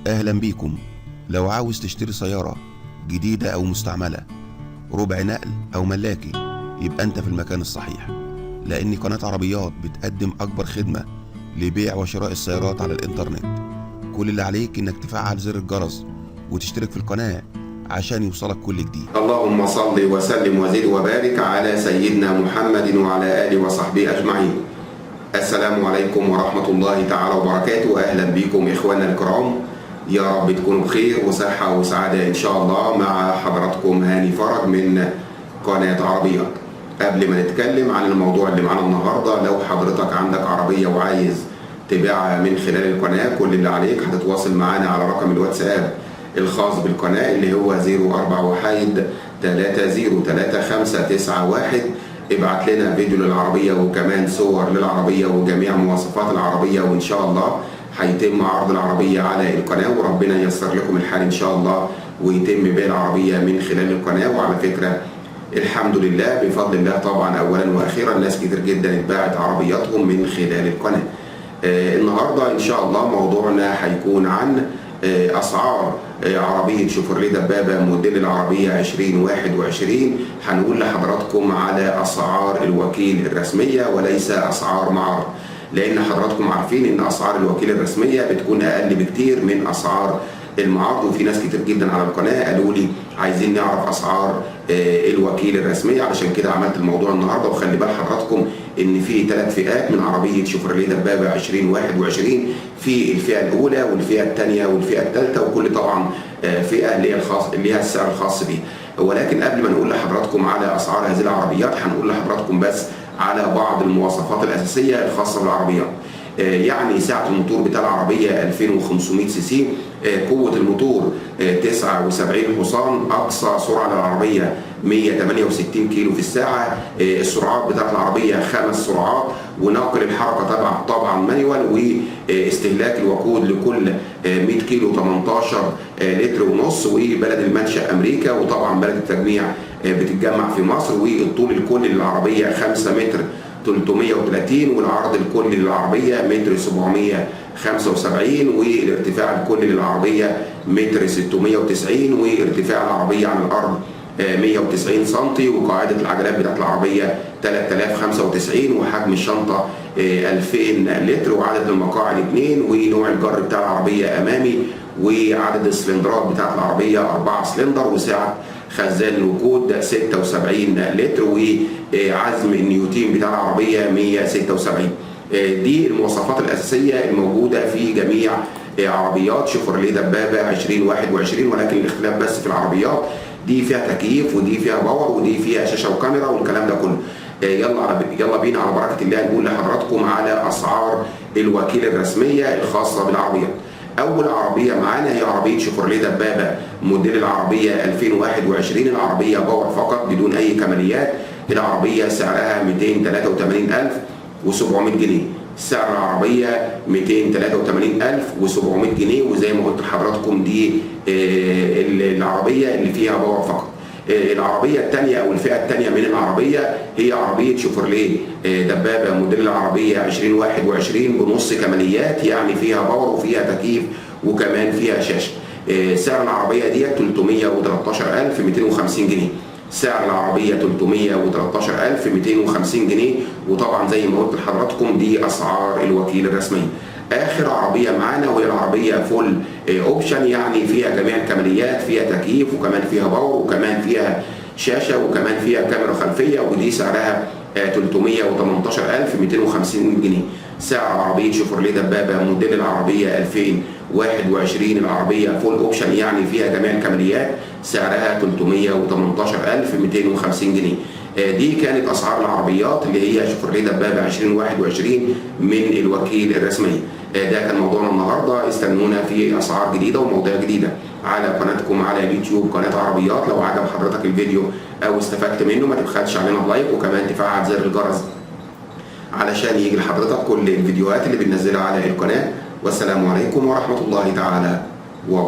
أهلا بيكم. لو عاوز تشتري سيارة جديدة أو مستعملة، ربع نقل أو ملاكي، يبقى أنت في المكان الصحيح، لأن قناة عربيات بتقدم أكبر خدمة لبيع وشراء السيارات على الإنترنت. كل اللي عليك إنك تفعل زر الجرس وتشترك في القناة عشان يوصلك كل جديد. اللهم صل وسلم وزد وبارك على سيدنا محمد وعلى آله وصحبه أجمعين. السلام عليكم ورحمة الله تعالى وبركاته. أهلا بكم إخواننا الكرام، يا رب تكونوا بخير وصحة وسعادة إن شاء الله. مع حضراتكم هاني فرج من قناة عربيات. قبل ما نتكلم عن الموضوع اللي معانا النهاردة، لو حضرتك عندك عربية وعايز تبيعها من خلال القناة، كل اللي عليك هتتواصل معانا على رقم الواتساب الخاص بالقناة اللي هو 041-303591. ابعت لنا فيديو للعربية وكمان صور للعربية وجميع مواصفات العربية، وإن شاء الله هيتم عرض العربية على القناة، وربنا ييسر لكم الحال إن شاء الله ويتم بيع العربية من خلال القناة. وعلى فكرة الحمد لله بفضل الله طبعا أولا وأخيرا ناس كتير جدا اتباعت عربياتهم من خلال القناة. النهاردة إن شاء الله موضوعنا هيكون عن أسعار عربية شيفروليه دبابة موديل العربية 2021. هنقول لحضراتكم على أسعار الوكيل الرسمية وليس أسعار معارض، لأن حضراتكم عارفين إن أسعار الوكيل الرسمية بتكون أقل بكتير من أسعار المعارض. وفي ناس كتير جدا على القناة قالوا لي عايزين نعرف أسعار الوكيل الرسمية، علشان كده عملت الموضوع النهارده. وخلي بال حضراتكم إن في 3 فئات من عربية شيفروليه دبابة 2021، في الفئة الأولى والفئة الثانية والفئة الثالثة، وكل طبعا فئة ليها السعر الخاص بيه. ولكن قبل ما نقول لحضراتكم على أسعار هذه العربيات، هنقول لحضراتكم بس على بعض المواصفات الأساسية الخاصة بالعربيات. يعني سعة الموتور بتاع العربية 2500 سي سي، قوة الموتور 79 حصان، أقصى سرعة للعربية 168 كيلو في الساعة. السرعات بتاعت العربية 5 سرعات، ونقل الحركة طبعا مانيوال، واستهلاك الوقود لكل 100 كيلو 18 لتر ونص، وبلد المنشأ أمريكا، وطبعا بلد التجميع بتتجمع في مصر. والطول الكلي للعربية 5 متر 330، والعرض الكلي للعربية متر 775، والارتفاع الكلي للعربية متر 690، وارتفاع العربية عن الأرض 190 سم، وقاعدة العجلات بتاعت العربية 3095، وحجم الشنطة 2000 لتر، وعدد المقاعد 2، ونوع الجر بتاع العربية أمامي، وعدد السلندرات بتاعت العربية 4 سلندر، وسعة خزان الوقود 76 لتر، وعزم النيوتين بتاع العربية 176. دي المواصفات الأساسية الموجودة في جميع عربيات شيفروليه دبابة 2021. ولكن الاختلاف بس في العربيات دي فيها تكييف، ودي فيها باور، ودي فيها شاشة وكاميرا، والكلام ده كله. يلا بينا على بركة الله نقول لحضراتكم على أسعار الوكيل الرسمية الخاصة بالعربيات. أول عربية معانا هي عربية شيفروليه دبابة موديل العربية 2021. العربية باور فقط بدون أي كماليات. العربية سعرها 283,700 جنيه. سعر العربية 283,700 جنيه، وزي ما قلت لحضراتكم دي العربية اللي فيها باور فقط. العربية الثانية أو الفئة الثانية من العربية هي عربية شيفروليه دبابة موديل العربية 2021 بنص كماليات، يعني فيها باور وفيها تكييف وكمان فيها شاشة. سعر العربية دي 313,250 جنيه. سعر العربية 313,250 جنيه، وطبعا زي ما قلت لحضراتكم دي أسعار الوكيل الرسمي. آخر عربية معانا وهي العربية فول اوبشن، يعني فيها جميع الكماليات، فيها تكييف وكمان فيها باور وكمان فيها شاشة وكمان فيها كاميرا خلفية، ودي سعرها 318,250 جنيه. سعر عربية شيفروليه دبابة موديل العربية 2021 العربية فول اوبشن، يعني فيها جميع الكماليات، سعرها 318,250 جنيه. دي كانت أسعار العربيات اللي هي شيفروليه دبابة 2021 من الوكيل الرسمي. ده كان موضوعنا النهارده. استنونا في أسعار جديدة ومواضيع جديدة على قناتكم على اليوتيوب قناة عربيات. لو عجب حضرتك الفيديو أو استفدت منه ما تبخلش علينا بلايك، وكمان تفعل زر الجرس علشان يجي لحضرتك كل الفيديوهات اللي بننزلها على القناة. والسلام عليكم ورحمة الله تعالى وبركاته.